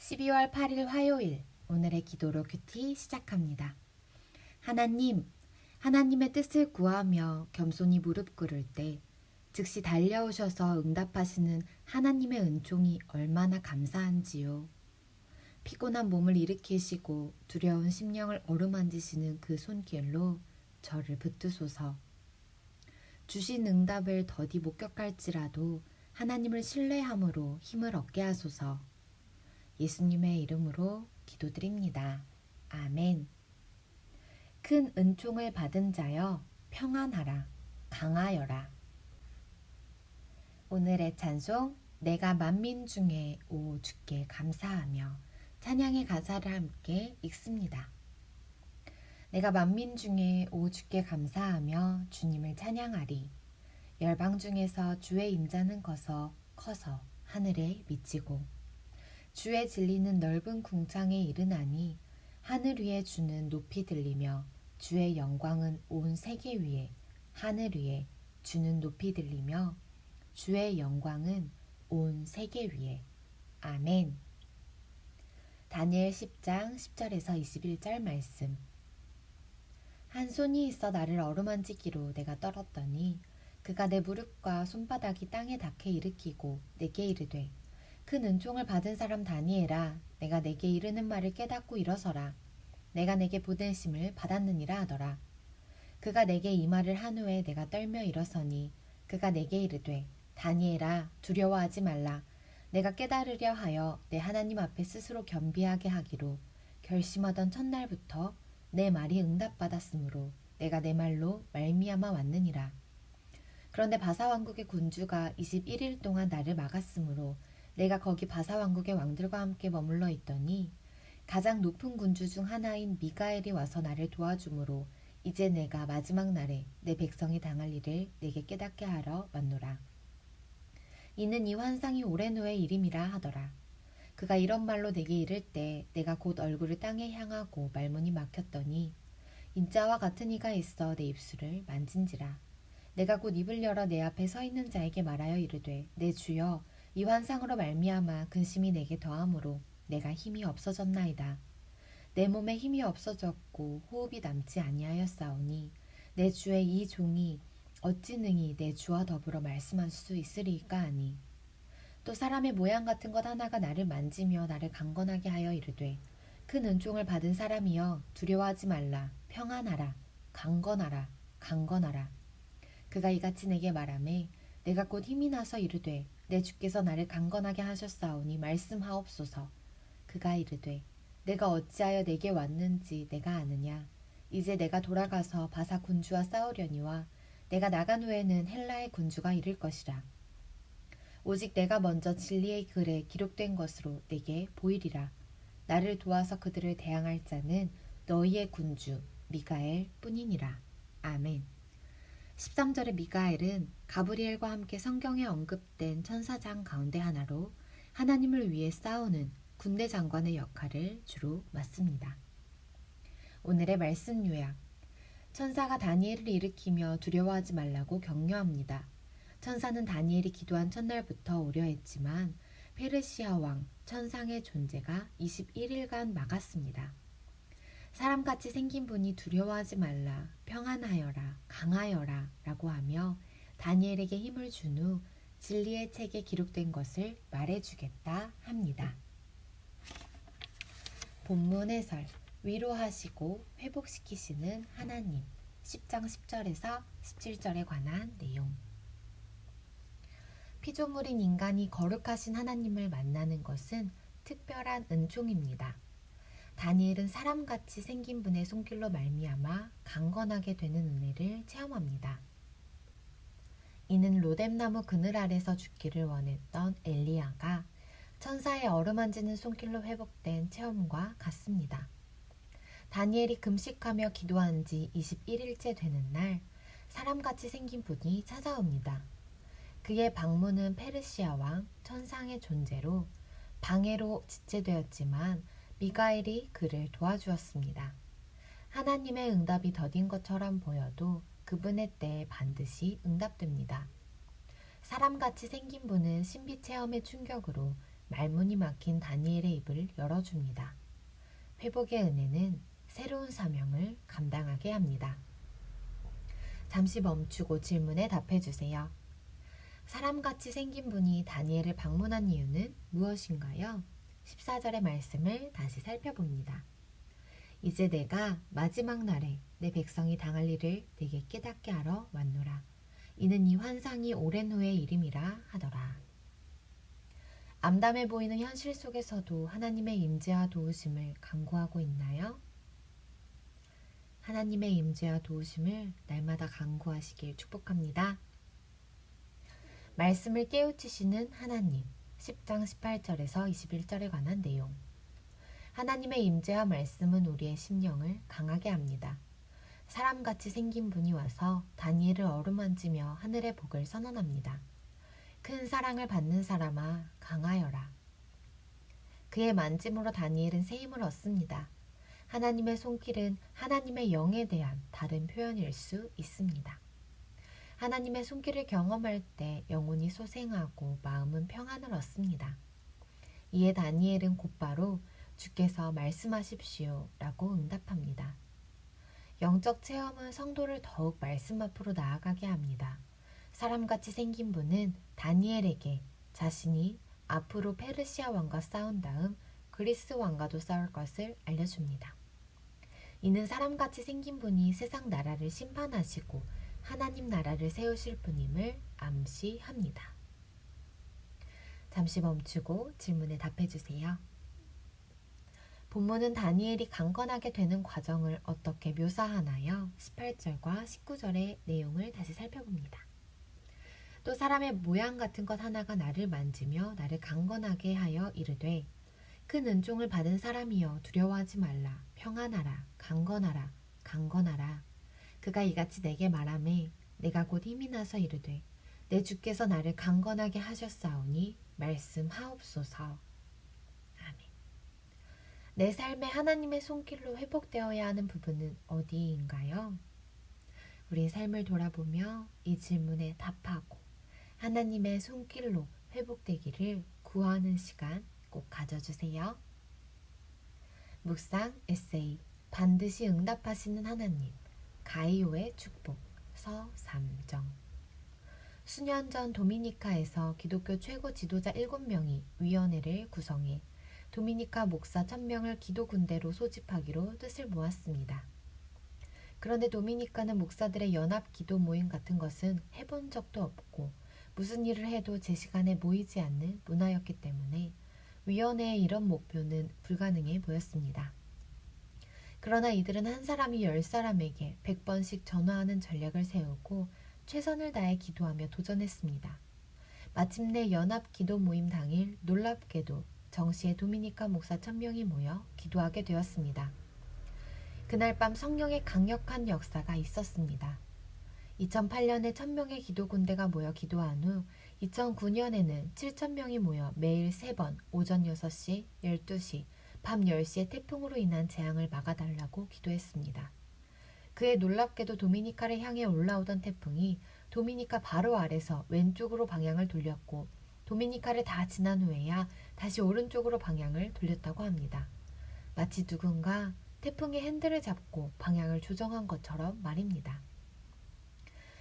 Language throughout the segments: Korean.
12월 8일 화요일, 오늘의 기도로 큐티 시작합니다. 하나님, 하나님의 뜻을 구하며 겸손히 무릎 꿇을 때 즉시 달려오셔서 응답하시는 하나님의 은총이 얼마나 감사한지요. 피곤한 몸을 일으키시고 두려운 심령을 어루만지시는 그 손길로 저를 붙드소서. 주신 응답을 더디 목격할지라도 하나님을 신뢰함으로 힘을 얻게 하소서. 예수님의 이름으로 기도드립니다. 아멘. 큰 은총을 받은 자여 평안하라, 강하여라. 오늘의 찬송, 내가 만민 중에 오 주께 감사하며 찬양의 가사를 함께 읽습니다. 내가 만민 중에 오 주께 감사하며 주님을 찬양하리. 열방 중에서 주의 인자는 커서 하늘에 미치고 주의 진리는 넓은 궁창에 이르나니 하늘 위에 주는 높이 들리며 주의 영광은 온 세계 위에 하늘 위에 주는 높이 들리며 주의 영광은 온 세계 위에. 아멘. 다니엘 10장 10절에서 21절 말씀. 한 손이 있어 나를 어루만지기로 내가 떨었더니 그가 내 무릎과 손바닥이 땅에 닿게 일으키고 내게 이르되 큰 은총을 받은 사람 다니엘아, 내가 내게 이르는 말을 깨닫고 일어서라. 내가 내게 보내심을 받았느니라 하더라. 그가 내게 이 말을 한 후에 내가 떨며 일어서니 그가 내게 이르되 다니엘아, 두려워하지 말라. 내가 깨달으려 하여 내 하나님 앞에 스스로 겸비하게 하기로 결심하던 첫날부터 내 말이 응답받았으므로 내가 내 말로 말미암아 왔느니라. 그런데 바사왕국의 군주가 21일 동안 나를 막았으므로 내가 거기 바사왕국의 왕들과 함께 머물러 있더니 가장 높은 군주 중 하나인 미가엘이 와서 나를 도와주므로 이제 내가 마지막 날에 내 백성이 당할 일을 내게 깨닫게 하러 왔노라. 이는 이 환상이 오랜 후의 일임이라 하더라. 그가 이런 말로 내게 이를 때 내가 곧 얼굴을 땅에 향하고 말문이 막혔더니 인자와 같은 이가 있어 내 입술을 만진지라. 내가 곧 입을 열어 내 앞에 서 있는 자에게 말하여 이르되 내 주여, 이 환상으로 말미암아 근심이 내게 더하므로 내가 힘이 없어졌나이다. 내 몸에 힘이 없어졌고 호흡이 남지 아니하였사오니 내 주의 이 종이 어찌 능히 내 주와 더불어 말씀할 수 있으리까 하니 또 사람의 모양 같은 것 하나가 나를 만지며 나를 강건하게 하여 이르되 큰 은총을 받은 사람이여 두려워하지 말라. 평안하라. 강건하라. 강건하라. 그가 이같이 내게 말하매 내가 곧 힘이 나서 이르되 내 주께서 나를 강건하게 하셨사오니 말씀하옵소서. 그가 이르되 내가 어찌하여 내게 왔는지 내가 아느냐. 이제 내가 돌아가서 바사 군주와 싸우려니와 내가 나간 후에는 헬라의 군주가 이를 것이라. 오직 내가 먼저 진리의 글에 기록된 것으로 내게 보이리라. 나를 도와서 그들을 대항할 자는 너희의 군주 미가엘 뿐이니라. 아멘. 13절의 미가엘은 가브리엘과 함께 성경에 언급된 천사장 가운데 하나로 하나님을 위해 싸우는 군대 장관의 역할을 주로 맡습니다. 오늘의 말씀 요약. 천사가 다니엘을 일으키며 두려워하지 말라고 격려합니다. 천사는 다니엘이 기도한 첫날부터 우려했지만 페르시아 왕 천상의 존재가 21일간 막았습니다. 사람같이 생긴 분이 두려워하지 말라, 평안하여라, 강하여라 라고 하며 다니엘에게 힘을 준 후 진리의 책에 기록된 것을 말해주겠다 합니다. 본문 해설. 위로하시고 회복시키시는 하나님. 10장 10절에서 17절에 관한 내용. 피조물인 인간이 거룩하신 하나님을 만나는 것은 특별한 은총입니다. 다니엘은 사람같이 생긴 분의 손길로 말미암아 강건하게 되는 은혜를 체험합니다. 이는 로뎀나무 그늘 아래서 죽기를 원했던 엘리야가 천사의 어루만지는 손길로 회복된 체험과 같습니다. 다니엘이 금식하며 기도한 지 21일째 되는 날 사람같이 생긴 분이 찾아옵니다. 그의 방문은 페르시아 왕 천상의 존재로 방해로 지체되었지만 미가엘이 그를 도와주었습니다. 하나님의 응답이 더딘 것처럼 보여도 그분의 때에 반드시 응답됩니다. 사람같이 생긴 분은 신비 체험의 충격으로 말문이 막힌 다니엘의 입을 열어줍니다. 회복의 은혜는 새로운 사명을 감당하게 합니다. 잠시 멈추고 질문에 답해주세요. 사람같이 생긴 분이 다니엘을 방문한 이유는 무엇인가요? 14절의 말씀을 다시 살펴봅니다. 이제 내가 마지막 날에 내 백성이 당할 일을 내게 깨닫게 하러 왔노라. 이는 이 환상이 오랜 후의 일임이라 하더라. 암담해 보이는 현실 속에서도 하나님의 임재와 도우심을 간구하고 있나요? 하나님의 임재와 도우심을 날마다 간구하시길 축복합니다. 말씀을 깨우치시는 하나님, 10장 18절에서 21절에 관한 내용. 하나님의 임재와 말씀은 우리의 심령을 강하게 합니다. 사람같이 생긴 분이 와서 다니엘을 어루만지며 하늘의 복을 선언합니다. 큰 사랑을 받는 사람아 강하여라. 그의 만짐으로 다니엘은 새 힘을 얻습니다. 하나님의 손길은 하나님의 영에 대한 다른 표현일 수 있습니다. 하나님의 손길을 경험할 때 영혼이 소생하고 마음은 평안을 얻습니다. 이에 다니엘은 곧바로 주께서 말씀하십시오 라고 응답합니다. 영적 체험은 성도를 더욱 말씀 앞으로 나아가게 합니다. 사람같이 생긴 분은 다니엘에게 자신이 앞으로 페르시아 왕과 싸운 다음 그리스 왕과도 싸울 것을 알려줍니다. 이는 사람같이 생긴 분이 세상 나라를 심판하시고 하나님 나라를 세우실 분임을 암시합니다. 잠시 멈추고 질문에 답해주세요. 본문은 다니엘이 강건하게 되는 과정을 어떻게 묘사하나요? 18절과 19절의 내용을 다시 살펴봅니다. 또 사람의 모양 같은 것 하나가 나를 만지며 나를 강건하게 하여 이르되 큰 은총을 받은 사람이여 두려워하지 말라. 평안하라. 강건하라. 강건하라. 그가 이같이 내게 말하매 내가 곧 힘이 나서 이르되 내 주께서 나를 강건하게 하셨사오니 말씀하옵소서. 아멘. 내 삶에 하나님의 손길로 회복되어야 하는 부분은 어디인가요? 우리의 삶을 돌아보며 이 질문에 답하고 하나님의 손길로 회복되기를 구하는 시간 꼭 가져주세요. 묵상 에세이 반드시 응답하시는 하나님 가이오의 축복 서 3정. 수년 전 도미니카에서 기독교 최고 지도자 7명이 위원회를 구성해 도미니카 목사 1000명을 기도 군대로 소집하기로 뜻을 모았습니다. 그런데 도미니카는 목사들의 연합 기도 모임 같은 것은 해본 적도 없고 무슨 일을 해도 제 시간에 모이지 않는 문화였기 때문에 위원회의 이런 목표는 불가능해 보였습니다. 그러나 이들은 한 사람이 10사람에게 100번씩 전화하는 전략을 세우고 최선을 다해 기도하며 도전했습니다. 마침내 연합 기도 모임 당일 놀랍게도 정시에 도미니카 목사 1000명이 모여 기도하게 되었습니다. 그날 밤 성령의 강력한 역사가 있었습니다. 2008년에 1000명의 기도 군대가 모여 기도한 후 2009년에는 7000명이 모여 매일 3번 오전 6시, 12시, 밤 10시에 태풍으로 인한 재앙을 막아달라고 기도했습니다. 그에 놀랍게도 도미니카를 향해 올라오던 태풍이 도미니카 바로 아래서 왼쪽으로 방향을 돌렸고 도미니카를 다 지난 후에야 다시 오른쪽으로 방향을 돌렸다고 합니다. 마치 누군가 태풍의 핸들을 잡고 방향을 조정한 것처럼 말입니다.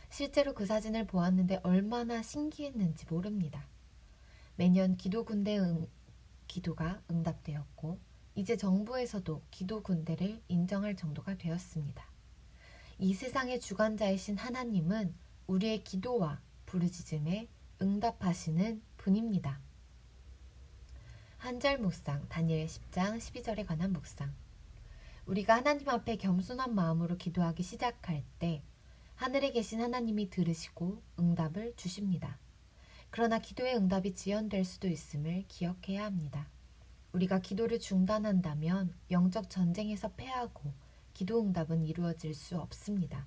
실제로 그 사진을 보았는데 얼마나 신기했는지 모릅니다. 매년 기도 군대 기도가 응답되었고 이제 정부에서도 기도 군대를 인정할 정도가 되었습니다. 이 세상의 주관자이신 하나님은 우리의 기도와 부르짖음에 응답하시는 분입니다. 한절 묵상 다니엘 10장 12절에 관한 묵상. 우리가 하나님 앞에 겸손한 마음으로 기도하기 시작할 때 하늘에 계신 하나님이 들으시고 응답을 주십니다. 그러나 기도의 응답이 지연될 수도 있음을 기억해야 합니다. 우리가 기도를 중단한다면 영적 전쟁에서 패하고 기도 응답은 이루어질 수 없습니다.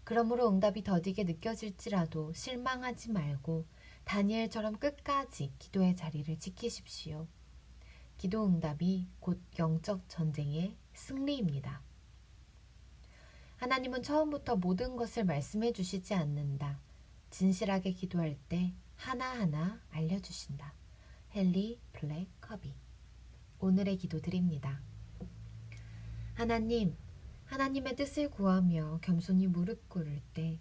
그러므로 응답이 더디게 느껴질지라도 실망하지 말고 다니엘처럼 끝까지 기도의 자리를 지키십시오. 기도 응답이 곧 영적 전쟁의 승리입니다. 하나님은 처음부터 모든 것을 말씀해 주시지 않는다. 진실하게 기도할 때 하나하나 알려주신다. 헨리 블랙 커비. 오늘의 기도 드립니다. 하나님, 하나님의 뜻을 구하며 겸손히 무릎 꿇을 때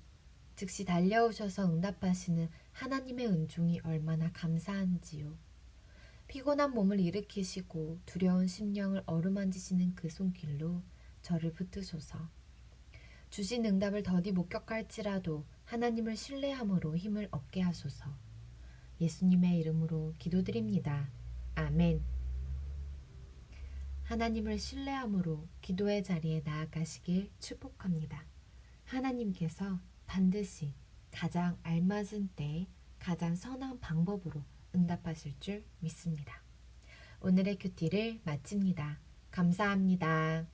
즉시 달려오셔서 응답하시는 하나님의 은총이 얼마나 감사한지요. 피곤한 몸을 일으키시고 두려운 심령을 어루만지시는 그 손길로 저를 붙드소서. 주신 응답을 더디 목격할지라도 하나님을 신뢰함으로 힘을 얻게 하소서. 예수님의 이름으로 기도드립니다. 아멘. 하나님을 신뢰함으로 기도의 자리에 나아가시길 축복합니다. 하나님께서 반드시 가장 알맞은 때에 가장 선한 방법으로 응답하실 줄 믿습니다. 오늘의 큐티를 마칩니다. 감사합니다.